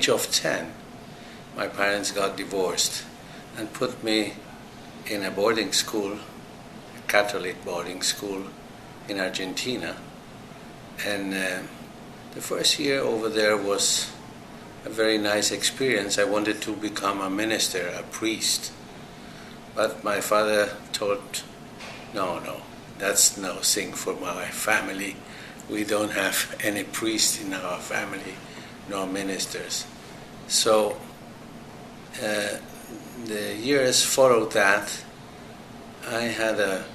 age of 10, my parents got divorced and put me in a boarding school, a Catholic boarding school in Argentina. And the first year over there was a very nice experience. I wanted to become a minister, a priest. But my father told, no, that's no thing for my family. We don't have any priests in our family, no ministers. So the years followed that, I had a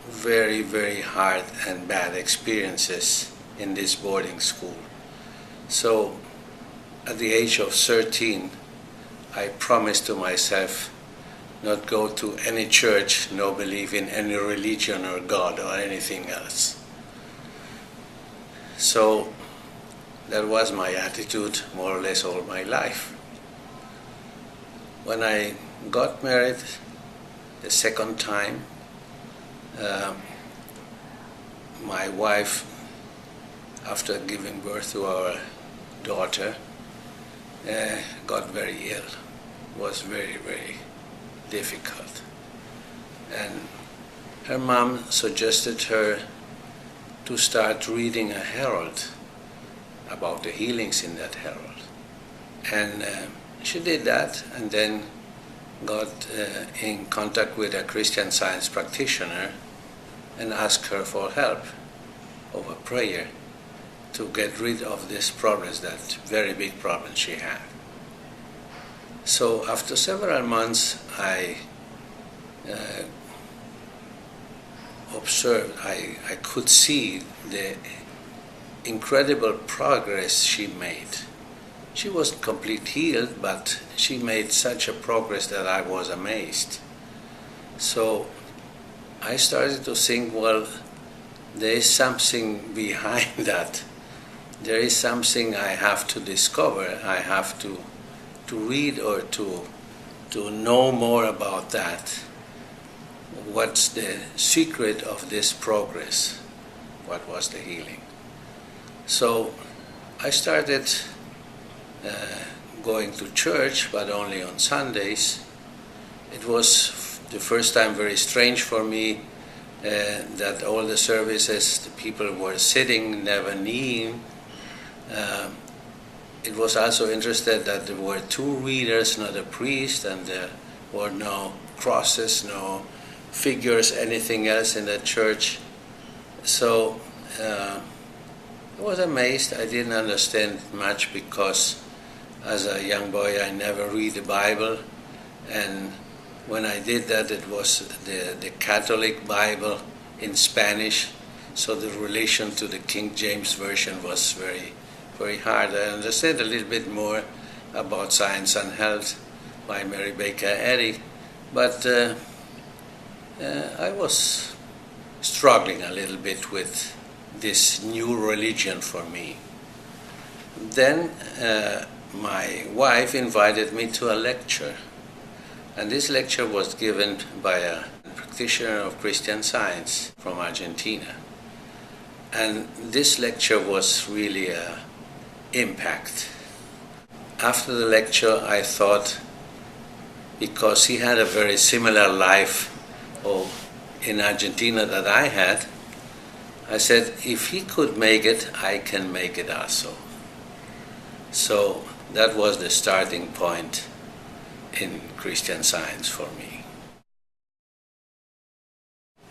very, very hard and bad experiences in this boarding school. So at the age of 13, I promised to myself not go to any church, no believe in any religion or God or anything else. So that was my attitude more or less all my life. When I got married the second time, my wife, after giving birth to our daughter, got very ill. It was very, very difficult. And her mom suggested her to start reading a herald about the healings in that herald. And she did that, and then got in contact with a Christian Science practitioner and asked her for help over prayer to get rid of this problem, that very big problem she had. So after several months, I observed, I could see the incredible progress she made. She wasn't completely healed, but she made such a progress that I was amazed. So I started to think, well, there is something behind that. There is something I have to discover. I have to read or to know more about that. What's the secret of this progress? What was the healing? So I started going to church, but only on Sundays. It was the first time very strange for me that all the services, the people were sitting, never kneeling. It was also interesting that there were two readers, not a priest, and there were no crosses, no figures, anything else in the church. So I was amazed. I didn't understand much because as a young boy I never read the Bible, and when I did that it was the Catholic Bible in Spanish, so the relation to the King James Version was very, very hard. I understand a little bit more about Science and Health by Mary Baker Eddy, but I was struggling a little bit with this new religion for me. Then my wife invited me to a lecture, and this lecture was given by a practitioner of Christian Science from Argentina. And this lecture was really an impact. After the lecture, I thought, because he had a very similar life in Argentina that I had, I said, if he could make it, I can make it also. So that was the starting point in Christian Science for me.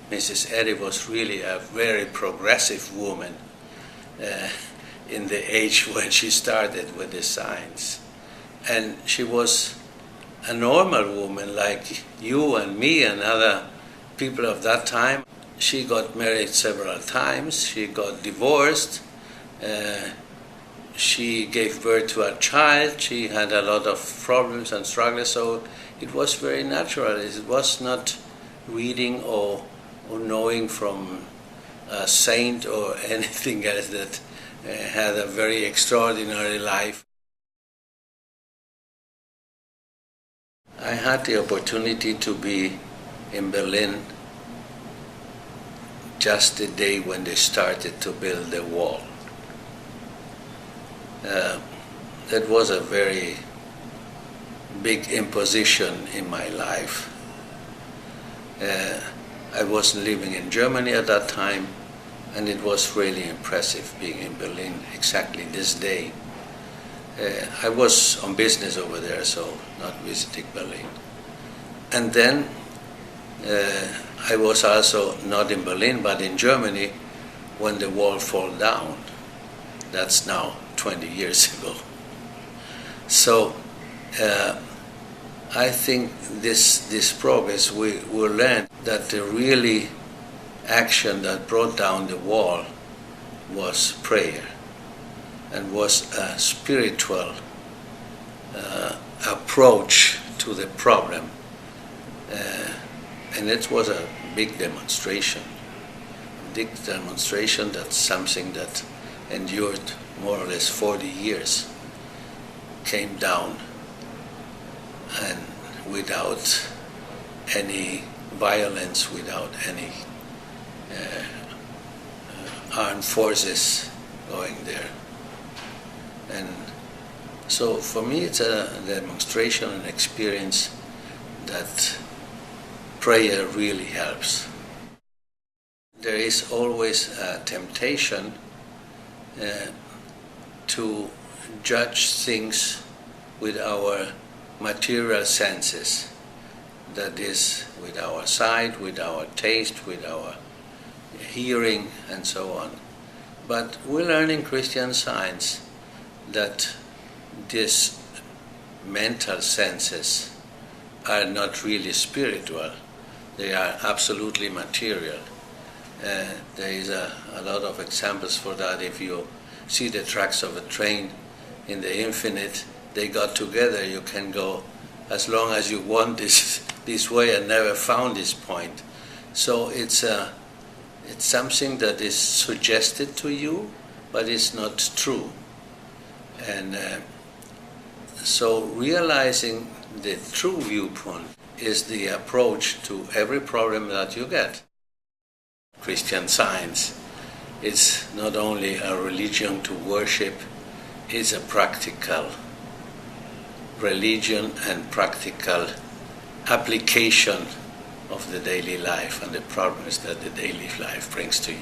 Mrs. Eddy was really a very progressive woman in the age when she started with the science. And she was a normal woman like you and me and other people of that time. She got married several times, she got divorced, she gave birth to a child, she had a lot of problems and struggles, so it was very natural. It was not reading or knowing from a saint or anything else that had a very extraordinary life. I had the opportunity to be in Berlin just the day when they started to build the wall. that was a very big imposition in my life. I wasn't living in Germany at that time, and it was really impressive being in Berlin exactly this day. I was on business over there, so not visiting Berlin. And then I was also not in Berlin, but in Germany when the wall fell down. That's now 20 years ago. So I think this progress, we learned that the really action that brought down the wall was prayer, and was a spiritual approach to the problem. And it was a big demonstration. That's something that endured more or less 40 years, came down, and without any violence, without any armed forces going there. And so for me it's a demonstration, an experience that prayer really helps. There is always a temptation to judge things with our material senses, that is, with our sight, with our taste, with our hearing, and so on. But we learn in Christian Science that these mental senses are not really spiritual, they are absolutely material. There is a lot of examples for that. If you see the tracks of a train in the infinite, they got together. You can go as long as you want this way and never found this point. So it's something that is suggested to you, but it's not true. And so realizing the true viewpoint is the approach to every problem that you get. Christian Science is not only a religion to worship, it's a practical religion and practical application of the daily life and the problems that the daily life brings to you.